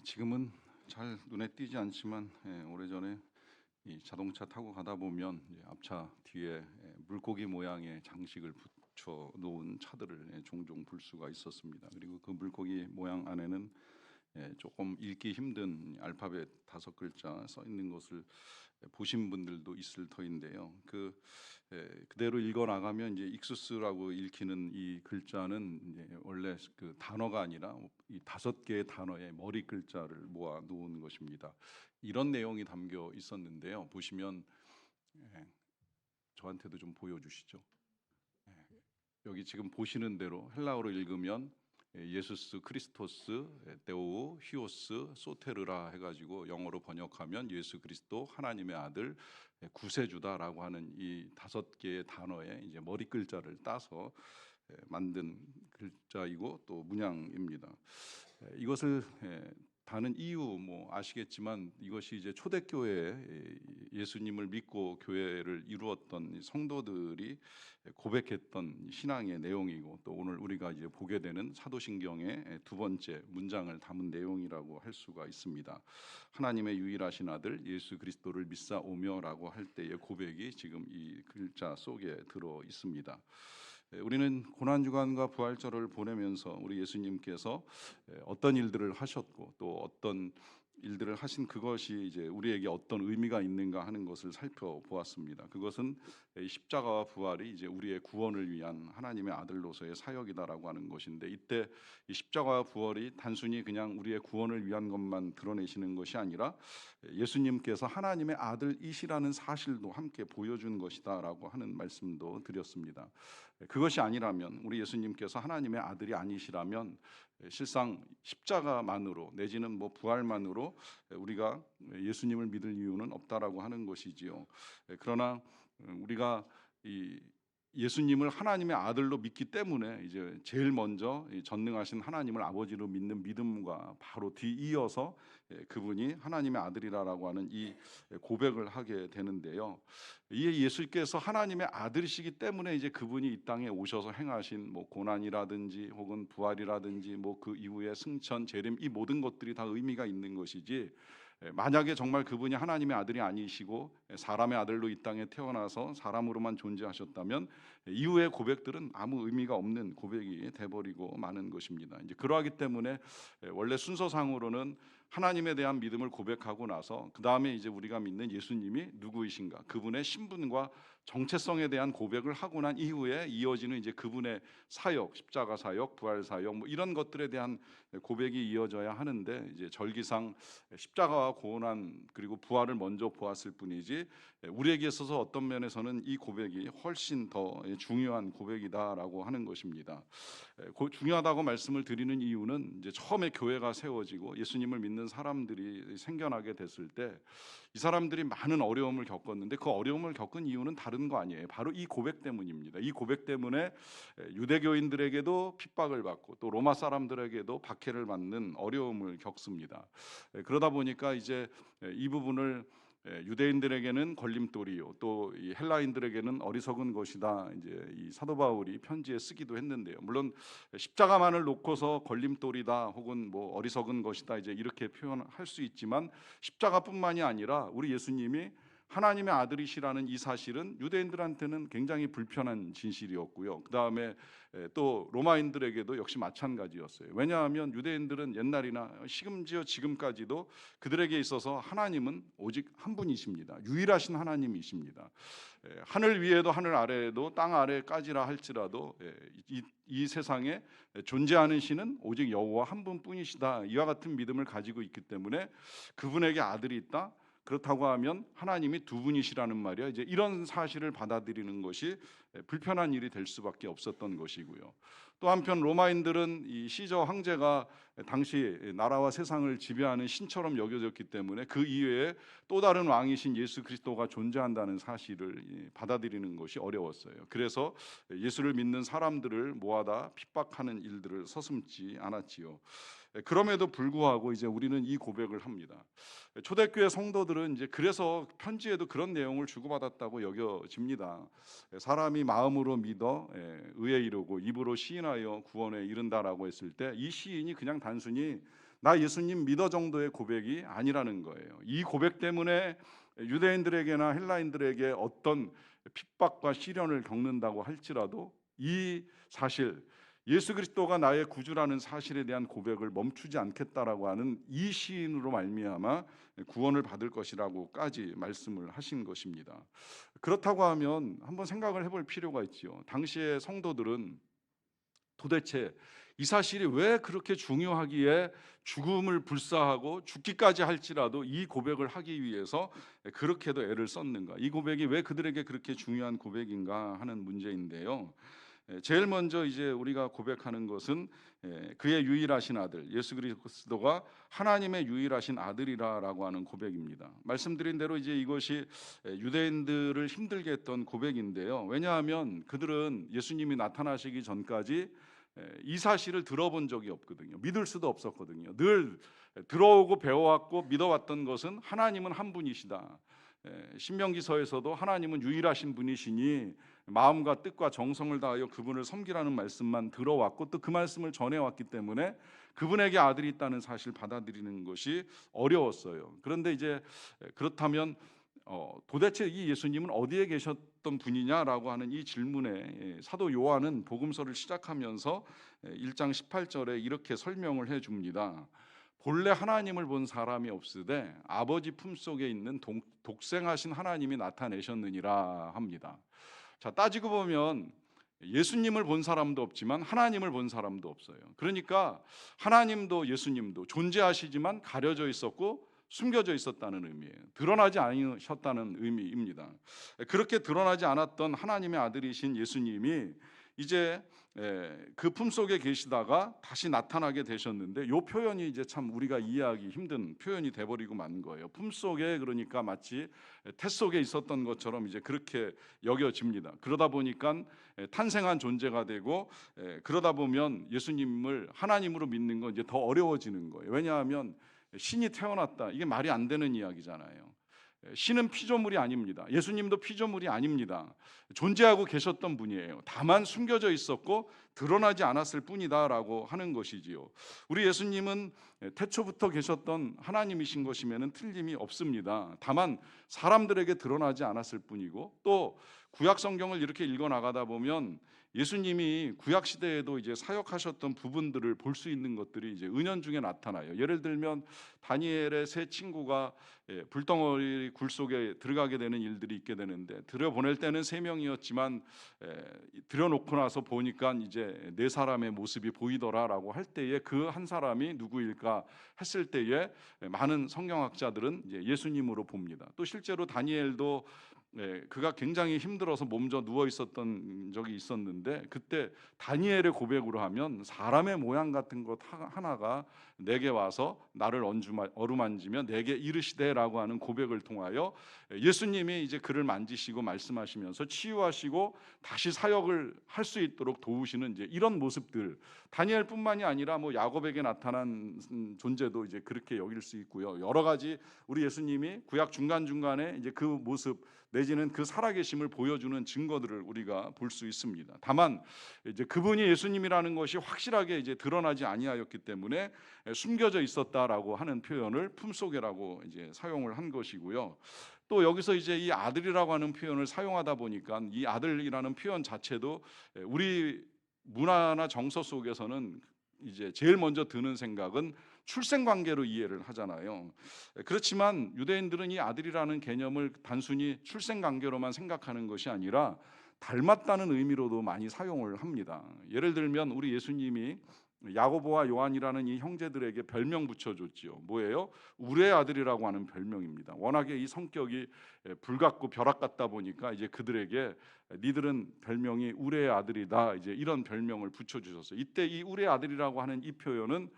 지금은 잘 눈에 띄지 않지만 오래전에 이 자동차 타고 가다 보면 이제 앞차 뒤에 물고기 모양의 장식을 붙여 놓은 차들을 종종 볼 수가 있었습니다. 그리고 그 물고기 모양 안에는 조금 읽기 힘든 알파벳 5글자 써 있는 것을 보신 분들도 있을 터인데요. 그대로 읽어 나가면 이제 익수스라고 읽히는 이 글자는 이제 원래 그 단어가 아니라 이 5개의 단어의 머리 글자를 모아 놓은 것입니다. 이런 내용이 담겨 있었는데요. 보시면 저한테도 좀 보여주시죠. 여기 지금 보시는 대로 헬라어로 읽으면 예수스 크리스토스 데오 히오스 소테르라 해가지고 영어로 번역하면 예수 그리스도 하나님의 아들 구세주다라고 하는 이 5개의 단어의 이제 머리 글자를 따서 만든 글자이고 또 문양입니다. 이것을 다는 이유 뭐 아시겠지만 이것이 이제 초대교회에 예수님을 믿고 교회를 이루었던 성도들이 고백했던 신앙의 내용이고 또 오늘 우리가 이제 보게 되는 사도신경의 2번째 문장을 담은 내용이라고 할 수가 있습니다. 하나님의 유일하신 아들 예수 그리스도를 믿사오며라고 할 때의 고백이 지금 이 글자 속에 들어 있습니다. 우리는 고난주간과 부활절을 보내면서 우리 예수님께서 어떤 일들을 하셨고 또 어떤 일들을 하신 그것이 이제 우리에게 어떤 의미가 있는가 하는 것을 살펴보았습니다. 그것은 십자가와 부활이 이제 우리의 구원을 위한 하나님의 아들로서의 사역이다라고 하는 것인데, 이때 이 십자가와 부활이 단순히 그냥 우리의 구원을 위한 것만 드러내시는 것이 아니라 예수님께서 하나님의 아들이시라는 사실도 함께 보여준 것이다라고 하는 말씀도 드렸습니다. 그것이 아니라면, 우리 예수님께서 하나님의 아들이 아니시라면 실상 십자가만으로 내지는 뭐 부활만으로 우리가 예수님을 믿을 이유는 없다라고 하는 것이지요. 그러나 우리가 이 예수님을 하나님의 아들로 믿기 때문에 이제 제일 먼저 전능하신 하나님을 아버지로 믿는 믿음과 바로 뒤이어서 그분이 하나님의 아들이라고 하는 이 고백을 하게 되는데요. 이 예수께서 하나님의 아들이시기 때문에 이제 그분이 이 땅에 오셔서 행하신 뭐 고난이라든지 혹은 부활이라든지 뭐 그 이후에 승천, 재림, 이 모든 것들이 다 의미가 있는 것이지, 만약에 정말 그분이 하나님의 아들이 아니시고 사람의 아들로 이 땅에 태어나서 사람으로만 존재하셨다면 이후의 고백들은 아무 의미가 없는 고백이 돼버리고 마는 것입니다. 이제 그러하기 때문에 원래 순서상으로는 하나님에 대한 믿음을 고백하고 나서 그 다음에 이제 우리가 믿는 예수님이 누구이신가, 그분의 신분과 정체성에 대한 고백을 하고 난 이후에 이어지는 이제 그분의 사역, 십자가 사역, 부활 사역, 뭐 이런 것들에 대한 고백이 이어져야 하는데, 이제 절기상 십자가와 고난 그리고 부활을 먼저 보았을 뿐이지 우리에게 있어서 어떤 면에서는 이 고백이 훨씬 더 중요한 고백이다라고 하는 것입니다. 중요하다고 말씀을 드리는 이유는 이제 처음에 교회가 세워지고 예수님을 믿는 사람들이 생겨나게 됐을 때 이 사람들이 많은 어려움을 겪었는데, 그 어려움을 겪은 이유는 다른 거 아니에요. 바로 이 고백 때문입니다. 이 고백 때문에 유대교인들에게도 핍박을 받고 또 로마 사람들에게도 박해를 받는 어려움을 겪습니다. 그러다 보니까 이제 이 부분을 유대인들에게는 걸림돌이요, 또 이 헬라인들에게는 어리석은 것이다, 이제 이 사도 바울이 편지에 쓰기도 했는데요. 물론 십자가만을 놓고서 걸림돌이다 혹은 뭐 어리석은 것이다 이제 이렇게 표현할 수 있지만, 십자가뿐만이 아니라 우리 예수님이 하나님의 아들이시라는 이 사실은 유대인들한테는 굉장히 불편한 진실이었고요. 그 다음에 또 로마인들에게도 역시 마찬가지였어요. 왜냐하면 유대인들은 옛날이나 심지어 지금까지도 그들에게 있어서 하나님은 오직 한 분이십니다. 유일하신 하나님이십니다. 하늘 위에도 하늘 아래에도 땅 아래까지라 할지라도 이 세상에 존재하는 신은 오직 여호와 한 분뿐이시다, 이와 같은 믿음을 가지고 있기 때문에 그분에게 아들이 있다, 그렇다고 하면 하나님이 두 분이시라는 말이야. 이제 이런 사실을 받아들이는 것이 불편한 일이 될 수밖에 없었던 것이고요. 또 한편 로마인들은 이 시저 황제가 당시 나라와 세상을 지배하는 신처럼 여겨졌기 때문에 그 이외에 또 다른 왕이신 예수 그리스도가 존재한다는 사실을 받아들이는 것이 어려웠어요. 그래서 예수를 믿는 사람들을 모아다 핍박하는 일들을 서슴지 않았지요. 그럼에도 불구하고 이제 우리는 이 고백을 합니다. 초대교회 성도들은 이제 그래서 편지에도 그런 내용을 주고받았다고 여겨집니다. 사람이 마음으로 믿어 의에 이르고 입으로 시인하여 구원에 이른다라고 했을 때 이 시인이 그냥 단순히 나 예수님 믿어 정도의 고백이 아니라는 거예요. 이 고백 때문에 유대인들에게나 헬라인들에게 어떤 핍박과 시련을 겪는다고 할지라도 이 사실, 예수 그리스도가 나의 구주라는 사실에 대한 고백을 멈추지 않겠다라고 하는 이 시인으로 말미암아 구원을 받을 것이라고까지 말씀을 하신 것입니다. 그렇다고 하면 한번 생각을 해볼 필요가 있지요. 당시의 성도들은 도대체 이 사실이 왜 그렇게 중요하기에 죽음을 불사하고 죽기까지 할지라도 이 고백을 하기 위해서 그렇게도 애를 썼는가? 이 고백이 왜 그들에게 그렇게 중요한 고백인가 하는 문제인데요. 제일 먼저 이제 우리가 고백하는 것은 그의 유일하신 아들 예수 그리스도가 하나님의 유일하신 아들이라라고 하는 고백입니다. 말씀드린 대로 이제 이것이 유대인들을 힘들게 했던 고백인데요. 왜냐하면 그들은 예수님이 나타나시기 전까지 이 사실을 들어본 적이 없거든요. 믿을 수도 없었거든요. 늘 들어오고 배워왔고 믿어왔던 것은 하나님은 한 분이시다. 신명기서에서도 하나님은 유일하신 분이시니 마음과 뜻과 정성을 다하여 그분을 섬기라는 말씀만 들어왔고 또 그 말씀을 전해왔기 때문에 그분에게 아들이 있다는 사실을 받아들이는 것이 어려웠어요. 그런데 이제 그렇다면 도대체 이 예수님은 어디에 계셨던 분이냐라고 하는 이 질문에 사도 요한은 복음서를 시작하면서 1장 18절에 이렇게 설명을 해줍니다. 본래 하나님을 본 사람이 없으되 아버지 품속에 있는 독생하신 하나님이 나타내셨느니라 합니다. 자, 따지고 보면 예수님을 본 사람도 없지만 하나님을 본 사람도 없어요. 그러니까 하나님도 예수님도 존재하시지만 가려져 있었고 숨겨져 있었다는 의미예요. 드러나지 않으셨다는 의미입니다. 그렇게 드러나지 않았던 하나님의 아들이신 예수님이 이제 그 품속에 계시다가 다시 나타나게 되셨는데, 이 표현이 이제 참 우리가 이해하기 힘든 표현이 돼버리고 만 거예요. 품속에, 그러니까 마치 태 속에 있었던 것처럼 이제 그렇게 여겨집니다. 그러다 보니까 탄생한 존재가 되고, 그러다 보면 예수님을 하나님으로 믿는 건 이제 더 어려워지는 거예요. 왜냐하면 신이 태어났다, 이게 말이 안 되는 이야기잖아요. 신은 피조물이 아닙니다. 예수님도 피조물이 아닙니다. 존재하고 계셨던 분이에요. 다만 숨겨져 있었고 드러나지 않았을 뿐이다라고 하는 것이지요. 우리 예수님은 태초부터 계셨던 하나님이신 것이면 틀림이 없습니다. 다만 사람들에게 드러나지 않았을 뿐이고, 또 구약 성경을 이렇게 읽어 나가다 보면 예수님이 구약 시대에도 이제 사역하셨던 부분들을 볼 수 있는 것들이 이제 은연중에 나타나요. 예를 들면 다니엘의 세 친구가 불덩어리 굴 속에 들어가게 되는 일들이 있게 되는데, 들여보낼 때는 3명이었지만 들여놓고 나서 보니까 이제 4사람의 모습이 보이더라라고 할 때에 그 한 사람이 누구일까 했을 때에 많은 성경학자들은 이제 예수님으로 봅니다. 또 실제로 다니엘도 그가 굉장히 힘들어서 몸져 누워 있었던 적이 있었는데, 그때 다니엘의 고백으로 하면 사람의 모양 같은 것 하나가 내게 와서 나를 어루만지며 내게 이르시되라고 하는 고백을 통하여 예수님이 이제 그를 만지시고 말씀하시면서 치유하시고 다시 사역을 할 수 있도록 도우시는 이제 이런 모습들, 다니엘뿐만이 아니라 뭐 야곱에게 나타난 존재도 이제 그렇게 여길 수 있고요. 여러 가지 우리 예수님이 구약 중간중간에 이제 그 모습 내지는 그 살아계심을 보여주는 증거들을 우리가 볼 수 있습니다. 다만 이제 그분이 예수님이라는 것이 확실하게 이제 드러나지 아니하였기 때문에 숨겨져 있었다라고 하는 표현을 품속에라고 이제 사용을 한 것이고요. 또 여기서 이제 이 아들이라고 하는 표현을 사용하다 보니까 이 아들이라는 표현 자체도 우리 문화나 정서 속에서는 이제 제일 먼저 드는 생각은 출생 관계로 이해를 하잖아요. 그렇지만 유대인들은 이 아들이라는 개념을 단순히 출생 관계로만 생각하는 것이 아니라 닮았다는 의미로도 많이 사용을 합니다. 예를 들면 우리 예수님이 야고보와 요한이라는 이 형제들에게 별명 붙여줬지요. 뭐예요? 우레의 아들이라고 하는 별명입니다. 워낙에 이 성격이 불같고 벼락 같다 보니까 이제 그들에게 니들은 별명이 우레의 아들이다, 이제 이런 별명을 붙여주셨어요. 이때 이 우레의 아들이라고 하는 이 표현은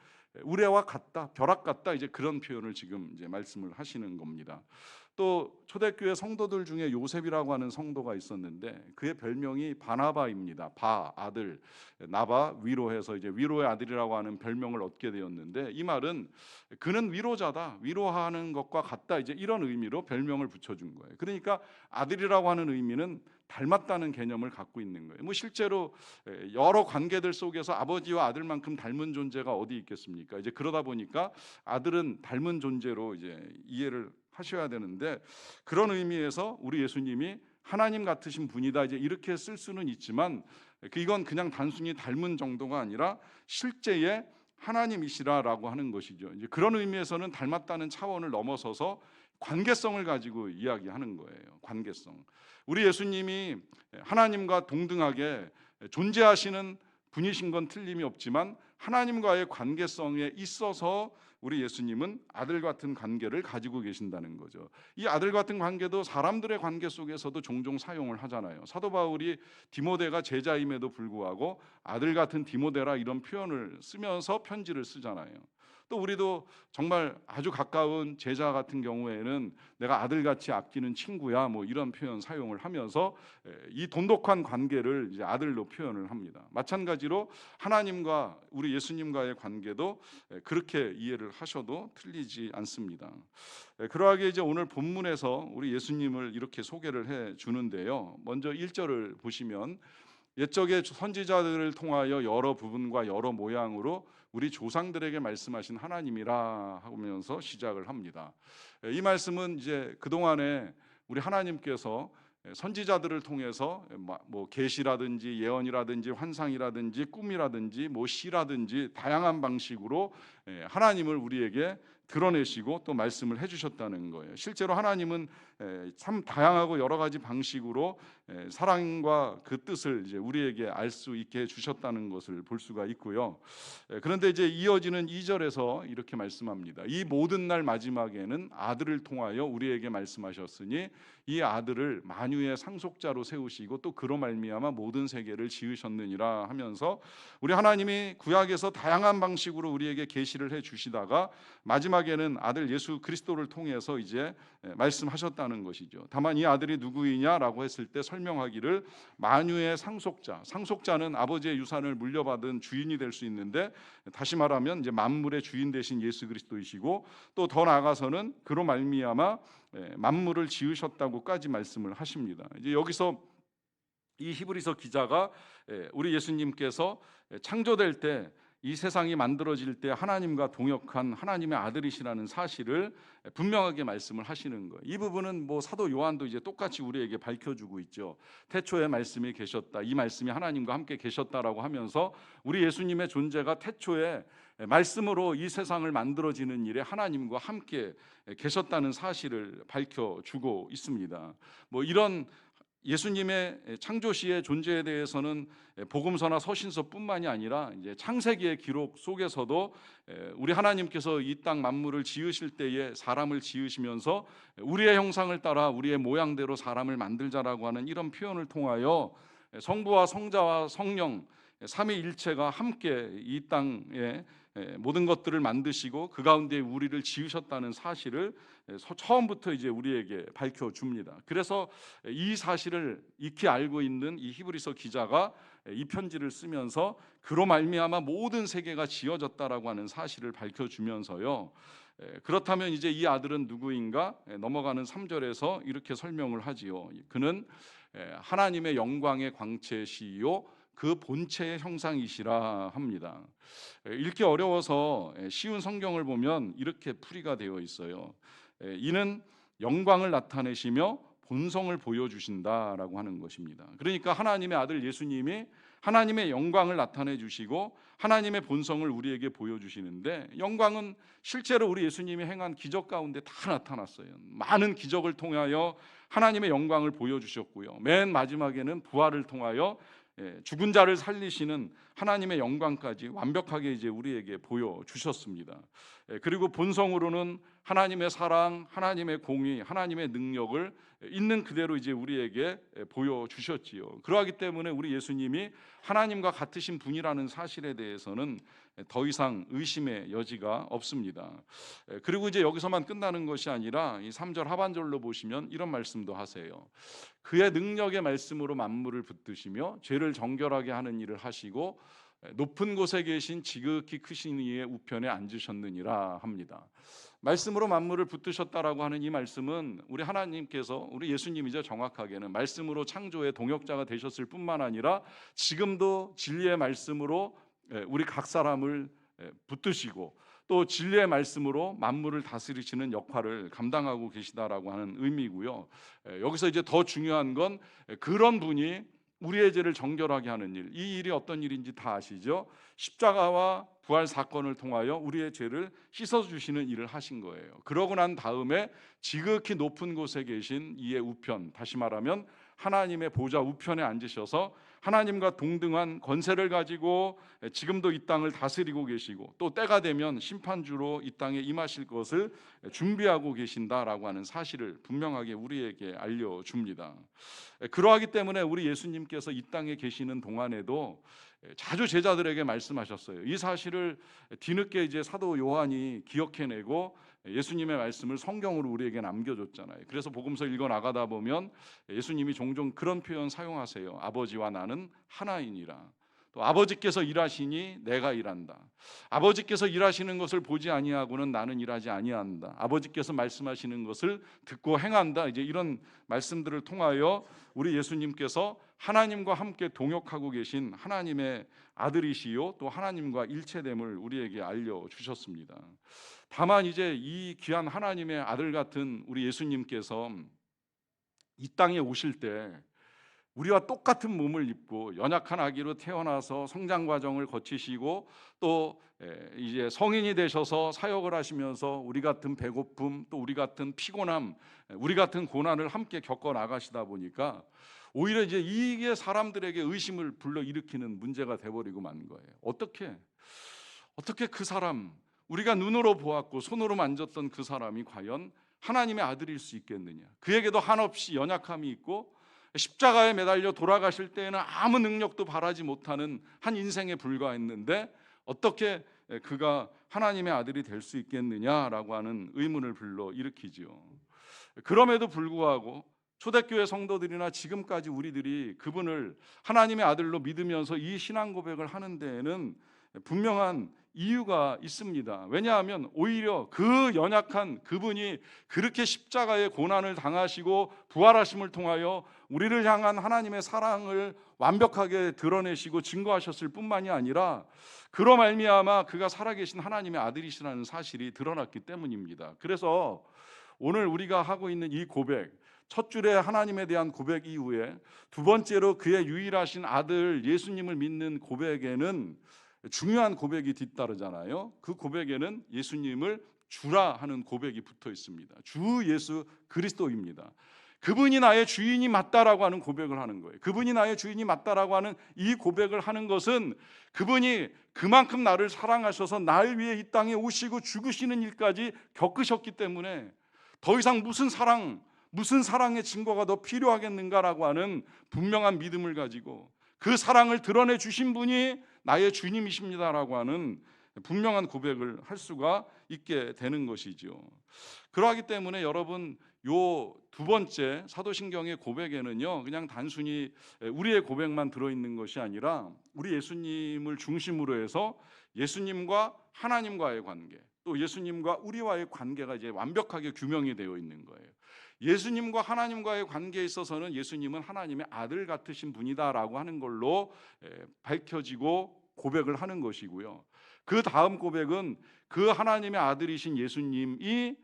우레와 같다, 벼락 같다, 이제 그런 표현을 지금 이제 말씀을 하시는 겁니다. 또 초대교회 성도들 중에 요셉이라고 하는 성도가 있었는데 그의 별명이 바나바입니다. 바 아들, 나바 위로해서 이제 위로의 아들이라고 하는 별명을 얻게 되었는데, 이 말은 그는 위로자다, 위로하는 것과 같다, 이제 이런 의미로 별명을 붙여준 거예요. 그러니까 아들이라고 하는 의미는 닮았다는 개념을 갖고 있는 거예요. 뭐 실제로 여러 관계들 속에서 아버지와 아들만큼 닮은 존재가 어디 있겠습니까? 이제 그러다 보니까 아들은 닮은 존재로 이제 이해를 하셔야 되는데, 그런 의미에서 우리 예수님이 하나님 같으신 분이다, 이제 이렇게 쓸 수는 있지만 이건 그냥 단순히 닮은 정도가 아니라 실제의 하나님이시라라고 하는 것이죠. 이제 그런 의미에서는 닮았다는 차원을 넘어서서 관계성을 가지고 이야기하는 거예요. 관계성. 우리 예수님이 하나님과 동등하게 존재하시는 분이신 건 틀림이 없지만 하나님과의 관계성에 있어서 우리 예수님은 아들 같은 관계를 가지고 계신다는 거죠. 이 아들 같은 관계도 사람들의 관계 속에서도 종종 사용을 하잖아요. 사도 바울이 디모데가 제자임에도 불구하고 아들 같은 디모데라 이런 표현을 쓰면서 편지를 쓰잖아요. 또 우리도 정말 아주 가까운 제자 같은 경우에는 내가 아들같이 아끼는 친구야, 뭐 이런 표현 사용을 하면서 이 돈독한 관계를 이제 아들로 표현을 합니다. 마찬가지로 하나님과 우리 예수님과의 관계도 그렇게 이해를 하셔도 틀리지 않습니다. 그러하게 이제 오늘 본문에서 우리 예수님을 이렇게 소개를 해 주는데요. 먼저 1절을 보시면 옛적의 선지자들을 통하여 여러 부분과 여러 모양으로 우리 조상들에게 말씀하신 하나님이라 하면서 시작을 합니다. 이 말씀은 이제 그동안에 우리 하나님께서 선지자들을 통해서 뭐 계시라든지 예언이라든지 환상이라든지 꿈이라든지 뭐 시라든지 다양한 방식으로 하나님을 우리에게 드러내시고 또 말씀을 해주셨다는 거예요. 실제로 하나님은 참 다양하고 여러 가지 방식으로 사랑과 그 뜻을 이제 우리에게 알 수 있게 해주셨다는 것을 볼 수가 있고요. 그런데 이제 이어지는 2절에서 이렇게 말씀합니다. 이 모든 날 마지막에는 아들을 통하여 우리에게 말씀하셨으니 이 아들을 만유의 상속자로 세우시고 또 그로 말미암아 모든 세계를 지으셨느니라 하면서 우리 하나님이 구약에서 다양한 방식으로 우리에게 계시를 해 주시다가 마지막에는 아들 예수 그리스도를 통해서 이제 말씀하셨다는 것이죠. 다만 이 아들이 누구이냐라고 했을 때 설명하기를 만유의 상속자, 상속자는 아버지의 유산을 물려받은 주인이 될 수 있는데, 다시 말하면 이제 만물의 주인 되신 예수 그리스도이시고 또 더 나아가서는 그로 말미암아 만물을 지으셨다고까지 말씀을 하십니다. 이제 여기서 이 히브리서 기자가 우리 예수님께서 창조될 때, 이 세상이 만들어질 때 하나님과 동역한 하나님의 아들이시라는 사실을 분명하게 말씀을 하시는 거예요. 이 부분은 뭐 사도 요한도 이제 똑같이 우리에게 밝혀주고 있죠. 태초에 말씀이 계셨다, 이 말씀이 하나님과 함께 계셨다라고 하면서 우리 예수님의 존재가 태초에 말씀으로 이 세상을 만들어지는 일에 하나님과 함께 계셨다는 사실을 밝혀주고 있습니다. 뭐 이런 예수님의 창조시의 존재에 대해서는 복음서나 서신서뿐만이 아니라 이제 창세기의 기록 속에서도 우리 하나님께서 이 땅 만물을 지으실 때에 사람을 지으시면서 우리의 형상을 따라 우리의 모양대로 사람을 만들자라고 하는 이런 표현을 통하여 성부와 성자와 성령 삼위일체가 함께 이 땅에 모든 것들을 만드시고 그 가운데 우리를 지으셨다는 사실을 처음부터 이제 우리에게 밝혀줍니다. 그래서 이 사실을 익히 알고 있는 이 히브리서 기자가 이 편지를 쓰면서 그로 말미암아 모든 세계가 지어졌다라고 하는 사실을 밝혀주면서요, 그렇다면 이제 이 아들은 누구인가? 넘어가는 3절에서 이렇게 설명을 하지요. 그는 하나님의 영광의 광채시요 그 본체의 형상이시라 합니다. 읽기 어려워서 쉬운 성경을 보면 이렇게 풀이가 되어 있어요. 이는 영광을 나타내시며 본성을 보여주신다라고 하는 것입니다. 그러니까 하나님의 아들 예수님이 하나님의 영광을 나타내 주시고 하나님의 본성을 우리에게 보여주시는데, 영광은 실제로 우리 예수님이 행한 기적 가운데 다 나타났어요. 많은 기적을 통하여 하나님의 영광을 보여주셨고요, 맨 마지막에는 부활을 통하여 죽은 자를 살리시는 하나님의 영광까지 완벽하게 이제 우리에게 보여 주셨습니다. 그리고 본성으로는 하나님의 사랑, 하나님의 공의, 하나님의 능력을 있는 그대로 이제 우리에게 보여 주셨지요. 그러하기 때문에 우리 예수님이 하나님과 같으신 분이라는 사실에 대해서는 더 이상 의심의 여지가 없습니다. 그리고 이제 여기서만 끝나는 것이 아니라 이 3절 하반절로 보시면 이런 말씀도 하세요. 그의 능력의 말씀으로 만물을 붙드시며 죄를 정결하게 하는 일을 하시고 높은 곳에 계신 지극히 크신 이의 우편에 앉으셨느니라 합니다. 말씀으로 만물을 붙드셨다라고 하는 이 말씀은 우리 하나님께서, 우리 예수님이죠, 정확하게는 말씀으로 창조의 동역자가 되셨을 뿐만 아니라 지금도 진리의 말씀으로 우리 각 사람을 붙드시고 또 진리의 말씀으로 만물을 다스리시는 역할을 감당하고 계시다라고 하는 의미고요. 여기서 이제 더 중요한 건 그런 분이 우리의 죄를 정결하게 하는 일, 이 일이 어떤 일인지 다 아시죠? 십자가와 부활 사건을 통하여 우리의 죄를 씻어주시는 일을 하신 거예요. 그러고 난 다음에 지극히 높은 곳에 계신 이의 우편, 다시 말하면 하나님의 보좌 우편에 앉으셔서 하나님과 동등한 권세를 가지고 지금도 이 땅을 다스리고 계시고 또 때가 되면 심판주로 이 땅에 임하실 것을 준비하고 계신다라고 하는 사실을 분명하게 우리에게 알려줍니다. 그러하기 때문에 우리 예수님께서 이 땅에 계시는 동안에도 자주 제자들에게 말씀하셨어요. 이 사실을 뒤늦게 이제 사도 요한이 기억해내고 예수님의 말씀을 성경으로 우리에게 남겨줬잖아요. 그래서 복음서 읽어 나가다 보면 예수님이 종종 그런 표현 사용하세요. 아버지와 나는 하나이니라. 또 아버지께서 일하시니 내가 일한다. 아버지께서 일하시는 것을 보지 아니하고는 나는 일하지 아니한다. 아버지께서 말씀하시는 것을 듣고 행한다. 이제 이런 말씀들을 통하여 우리 예수님께서 하나님과 함께 동역하고 계신 하나님의 아들이시요 또 하나님과 일체됨을 우리에게 알려주셨습니다. 다만 이제 이 귀한 하나님의 아들 같은 우리 예수님께서 이 땅에 오실 때 우리와 똑같은 몸을 입고 연약한 아기로 태어나서 성장 과정을 거치시고 또 이제 성인이 되셔서 사역을 하시면서 우리 같은 배고픔 또 우리 같은 피곤함, 우리 같은 고난을 함께 겪어 나가시다 보니까 오히려 이제 이게 사람들에게 의심을 불러일으키는 문제가 돼버리고 만 거예요. 어떻게 그 사람, 우리가 눈으로 보았고 손으로 만졌던 그 사람이 과연 하나님의 아들일 수 있겠느냐? 그에게도 한없이 연약함이 있고 십자가에 매달려 돌아가실 때에는 아무 능력도 바라지 못하는 한 인생에 불과했는데 어떻게 그가 하나님의 아들이 될 수 있겠느냐라고 하는 의문을 불러일으키지요. 그럼에도 불구하고 초대교회 성도들이나 지금까지 우리들이 그분을 하나님의 아들로 믿으면서 이 신앙 고백을 하는 데에는 분명한 이유가 있습니다. 왜냐하면 오히려 그 연약한 그분이 그렇게 십자가의 고난을 당하시고 부활하심을 통하여 우리를 향한 하나님의 사랑을 완벽하게 드러내시고 증거하셨을 뿐만이 아니라 그로 말미암아 그가 살아계신 하나님의 아들이시라는 사실이 드러났기 때문입니다. 그래서 오늘 우리가 하고 있는 이 고백, 첫 줄에 하나님에 대한 고백 이후에 두 번째로 그의 유일하신 아들 예수님을 믿는 고백에는 중요한 고백이 뒤따르잖아요. 그 고백에는 예수님을 주라 하는 고백이 붙어 있습니다. 주 예수 그리스도입니다. 그분이 나의 주인이 맞다라고 하는 고백을 하는 거예요. 그분이 나의 주인이 맞다라고 하는 이 고백을 하는 것은 그분이 그만큼 나를 사랑하셔서 날 위해 이 땅에 오시고 죽으시는 일까지 겪으셨기 때문에 더 이상 무슨 사랑의 증거가 더 필요하겠는가라고 하는 분명한 믿음을 가지고 그 사랑을 드러내 주신 분이 나의 주님이십니다라고 하는 분명한 고백을 할 수가 있게 되는 것이죠. 그러하기 때문에 여러분 요 두 번째 사도신경의 고백에는요 그냥 단순히 우리의 고백만 들어있는 것이 아니라 우리 예수님을 중심으로 해서 예수님과 하나님과의 관계 또 예수님과 우리와의 관계가 이제 완벽하게 규명이 되어 있는 거예요. 예수님과 하나님과의 관계에 있어서는 예수님은 하나님의 아들 같으신 분이다라고 하는 걸로 밝혀지고 고백을 하는 것이고요. 그 다음 고백은 그 하나님의 아들이신 예수님이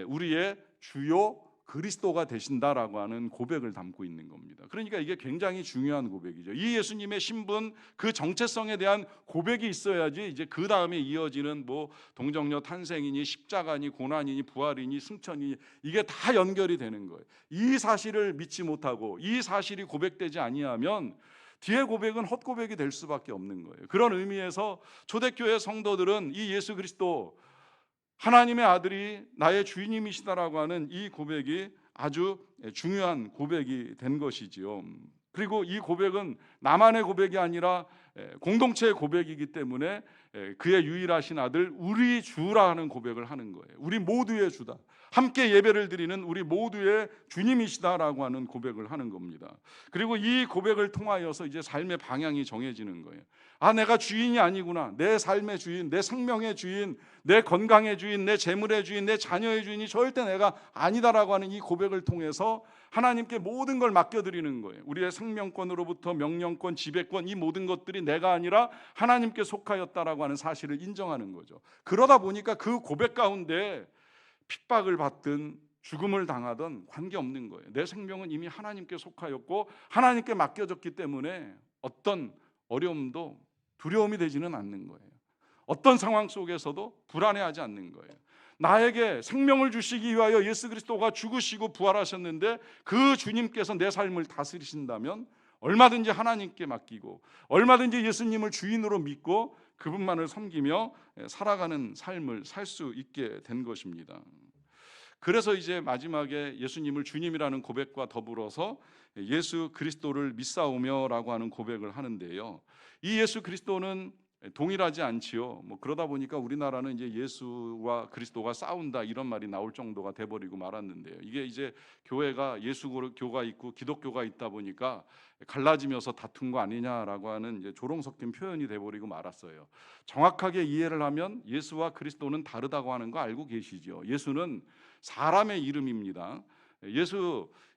우리의 주요 그리스도가 되신다라고 하는 고백을 담고 있는 겁니다. 그러니까 이게 굉장히 중요한 고백이죠. 이 예수님의 신분, 그 정체성에 대한 고백이 있어야지 이제 그 다음에 이어지는 뭐 동정녀 탄생이니 십자가니 고난이니 부활이니 승천이니 이게 다 연결이 되는 거예요. 이 사실을 믿지 못하고 이 사실이 고백되지 아니하면 뒤에 고백은 헛고백이 될 수밖에 없는 거예요. 그런 의미에서 초대교회 성도들은 이 예수 그리스도 하나님의 아들이 나의 주인님이시다라고 하는 이 고백이 아주 중요한 고백이 된 것이지요. 그리고 이 고백은 나만의 고백이 아니라 공동체의 고백이기 때문에 그의 유일하신 아들 우리 주라 하는 고백을 하는 거예요. 우리 모두의 주다. 함께 예배를 드리는 우리 모두의 주님이시다라고 하는 고백을 하는 겁니다. 그리고 이 고백을 통하여서 이제 삶의 방향이 정해지는 거예요. 아, 내가 주인이 아니구나. 내 삶의 주인, 내 생명의 주인, 내 건강의 주인, 내 재물의 주인, 내 자녀의 주인이 절대 내가 아니다라고 하는 이 고백을 통해서 하나님께 모든 걸 맡겨드리는 거예요. 우리의 생명권으로부터 명령권, 지배권, 이 모든 것들이 내가 아니라 하나님께 속하였다라고 하는 사실을 인정하는 거죠. 그러다 보니까 그 고백 가운데 핍박을 받든 죽음을 당하든 관계없는 거예요. 내 생명은 이미 하나님께 속하였고 하나님께 맡겨졌기 때문에 어떤 어려움도 두려움이 되지는 않는 거예요. 어떤 상황 속에서도 불안해하지 않는 거예요. 나에게 생명을 주시기 위하여 예수 그리스도가 죽으시고 부활하셨는데 그 주님께서 내 삶을 다스리신다면 얼마든지 하나님께 맡기고 얼마든지 예수님을 주인으로 믿고 그분만을 섬기며 살아가는 삶을 살 수 있게 된 것입니다. 그래서 이제 마지막에 예수님을 주님이라는 고백과 더불어서 예수 그리스도를 믿사오며라고 하는 고백을 하는데요. 이 예수 그리스도는 동일하지 않지요. 그러다 보니까 우리나라는 이제 예수와 그리스도가 싸운다 이런 말이 나올 정도가 돼버리고 말았는데요. 이게 이제 교회가 예수교가 있고 기독교가 있다 보니까 갈라지면서 다툰 거 아니냐라고 하는 이제 조롱 섞인 표현이 돼버리고 말았어요. 정확하게 이해를 하면 예수와 그리스도는 다르다고 하는 거 알고 계시죠. 예수는 사람의 이름입니다.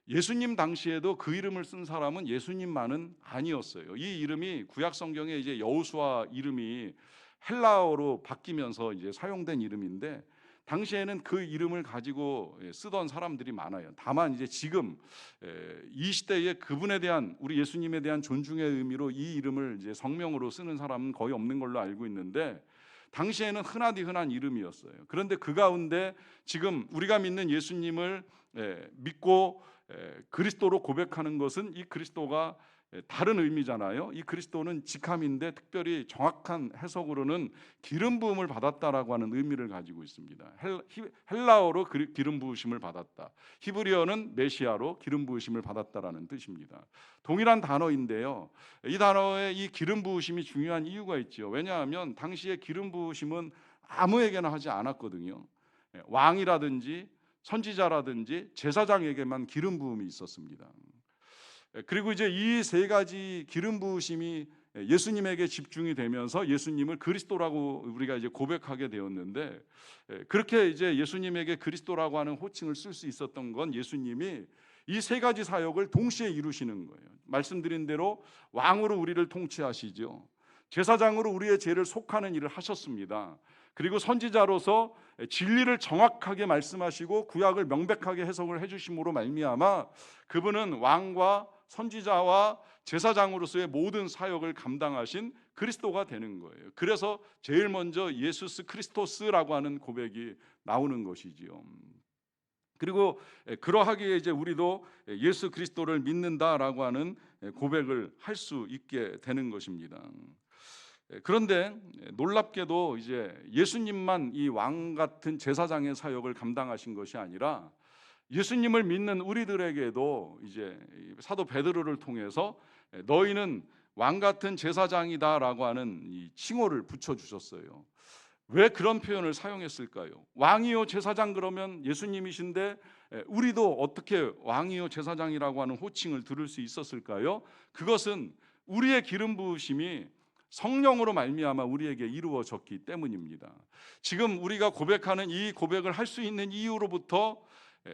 예수님 당시에도 그 이름을 쓴 사람은 예수님만은 아니었어요. 이 이름이 구약 성경에 이제 여호수아 이름이 헬라어로 바뀌면서 이제 사용된 이름인데 당시에는 그 이름을 가지고 쓰던 사람들이 많아요. 다만 이제 지금 이 시대에 그분에 대한 우리 예수님에 대한 존중의 의미로 이 이름을 이제 성명으로 쓰는 사람은 거의 없는 걸로 알고 있는데 당시에는 흔하디 흔한 이름이었어요. 그런데 그 가운데 지금 우리가 믿는 예수님을 믿고 그리스도로 고백하는 것은 이 그리스도가 다른 의미잖아요. 이 그리스도는 직함인데 특별히 정확한 해석으로는 기름 부음을 받았다라고 하는 의미를 가지고 있습니다. 헬라어로 기름 부으심을 받았다. 히브리어는 메시아로 기름 부으심을 받았다라는 뜻입니다. 동일한 단어인데요. 이 단어에 이 기름 부으심이 중요한 이유가 있죠. 왜냐하면 당시에 기름 부으심은 아무에게나 하지 않았거든요. 왕이라든지 선지자라든지 제사장에게만 기름 부음이 있었습니다. 그리고 이제 이 세 가지 기름 부으심이 예수님에게 집중이 되면서 예수님을 그리스도라고 우리가 이제 고백하게 되었는데 그렇게 이제 예수님에게 그리스도라고 하는 호칭을 쓸 수 있었던 건 예수님이 이 세 가지 사역을 동시에 이루시는 거예요. 말씀드린 대로 왕으로 우리를 통치하시죠. 제사장으로 우리의 죄를 속하는 일을 하셨습니다. 그리고 선지자로서 진리를 정확하게 말씀하시고 구약을 명백하게 해석을 해주심으로 말미암아 그분은 왕과 선지자와 제사장으로서의 모든 사역을 감당하신 그리스도가 되는 거예요. 그래서 제일 먼저 예수스 크리스토스라고 하는 고백이 나오는 것이지요. 그리고 그러하기에 이제 우리도 예수 그리스도를 믿는다라고 하는 고백을 할 수 있게 되는 것입니다. 그런데 놀랍게도 이제 예수님만 이 왕 같은 제사장의 사역을 감당하신 것이 아니라 예수님을 믿는 우리들에게도 이제 사도 베드로를 통해서 너희는 왕 같은 제사장이다라고 하는 이 칭호를 붙여 주셨어요. 왜 그런 표현을 사용했을까요? 왕이요 제사장 그러면 예수님이신데 우리도 어떻게 왕이요 제사장이라고 하는 호칭을 들을 수 있었을까요? 그것은 우리의 기름 부으심이 성령으로 말미암아 우리에게 이루어졌기 때문입니다. 지금 우리가 고백하는 이 고백을 할 수 있는 이유로부터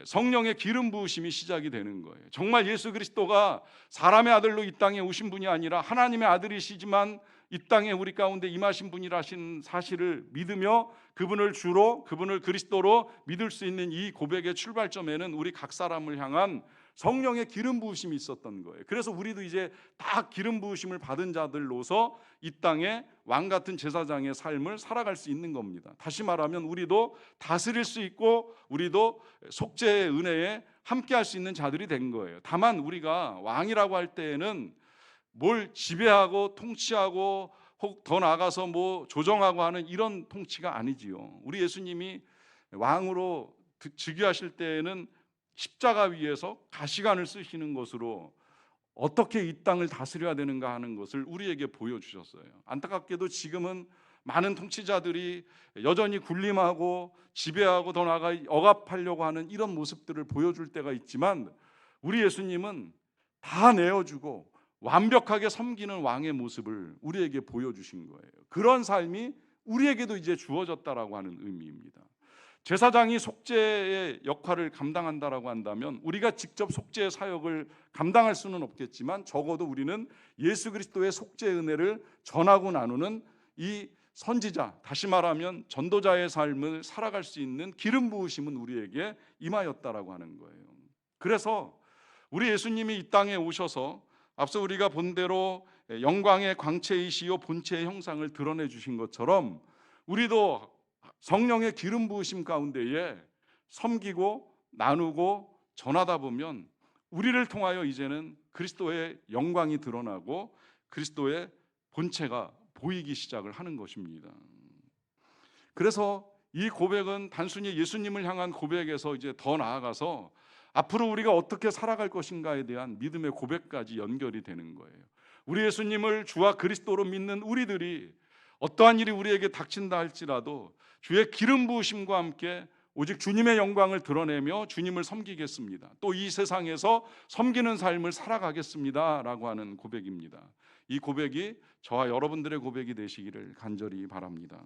성령의 기름 부으심이 시작이 되는 거예요. 정말 예수 그리스도가 사람의 아들로 이 땅에 오신 분이 아니라 하나님의 아들이시지만 이 땅에 우리 가운데 임하신 분이라신 사실을 믿으며 그분을 주로 그분을 그리스도로 믿을 수 있는 이 고백의 출발점에는 우리 각 사람을 향한 성령의 기름 부으심이 있었던 거예요. 그래서 우리도 이제 다 기름 부으심을 받은 자들로서 이 땅에 왕 같은 제사장의 삶을 살아갈 수 있는 겁니다. 다시 말하면 우리도 다스릴 수 있고 우리도 속죄의 은혜에 함께 할 수 있는 자들이 된 거예요. 다만 우리가 왕이라고 할 때에는 뭘 지배하고 통치하고 혹 더 나아가서 뭐 조정하고 하는 이런 통치가 아니지요. 우리 예수님이 왕으로 즉위하실 때에는 십자가 위에서 가시관을 쓰시는 것으로 어떻게 이 땅을 다스려야 되는가 하는 것을 우리에게 보여주셨어요. 안타깝게도 지금은 많은 통치자들이 여전히 군림하고 지배하고 더 나아가 억압하려고 하는 이런 모습들을 보여줄 때가 있지만, 우리 예수님은 다 내어주고 완벽하게 섬기는 왕의 모습을 우리에게 보여주신 거예요. 그런 삶이 우리에게도 이제 주어졌다라고 하는 의미입니다. 제사장이 속죄의 역할을 감당한다라고 한다면 우리가 직접 속죄의 사역을 감당할 수는 없겠지만, 적어도 우리는 예수 그리스도의 속죄의 은혜를 전하고 나누는 이 선지자, 다시 말하면 전도자의 삶을 살아갈 수 있는 기름 부으심은 우리에게 임하였다라고 하는 거예요. 그래서 우리 예수님이 이 땅에 오셔서 앞서 우리가 본 대로 영광의 광채이시요 본체의 형상을 드러내 주신 것처럼, 우리도 성령의 기름 부으심 가운데에 섬기고 나누고 전하다 보면 우리를 통하여 이제는 그리스도의 영광이 드러나고 그리스도의 본체가 보이기 시작을 하는 것입니다. 그래서 이 고백은 단순히 예수님을 향한 고백에서 이제 더 나아가서 앞으로 우리가 어떻게 살아갈 것인가에 대한 믿음의 고백까지 연결이 되는 거예요. 우리 예수님을 주와 그리스도로 믿는 우리들이 어떠한 일이 우리에게 닥친다 할지라도 주의 기름 부으심과 함께 오직 주님의 영광을 드러내며 주님을 섬기겠습니다, 또 이 세상에서 섬기는 삶을 살아가겠습니다 라고 하는 고백입니다. 이 고백이 저와 여러분들의 고백이 되시기를 간절히 바랍니다.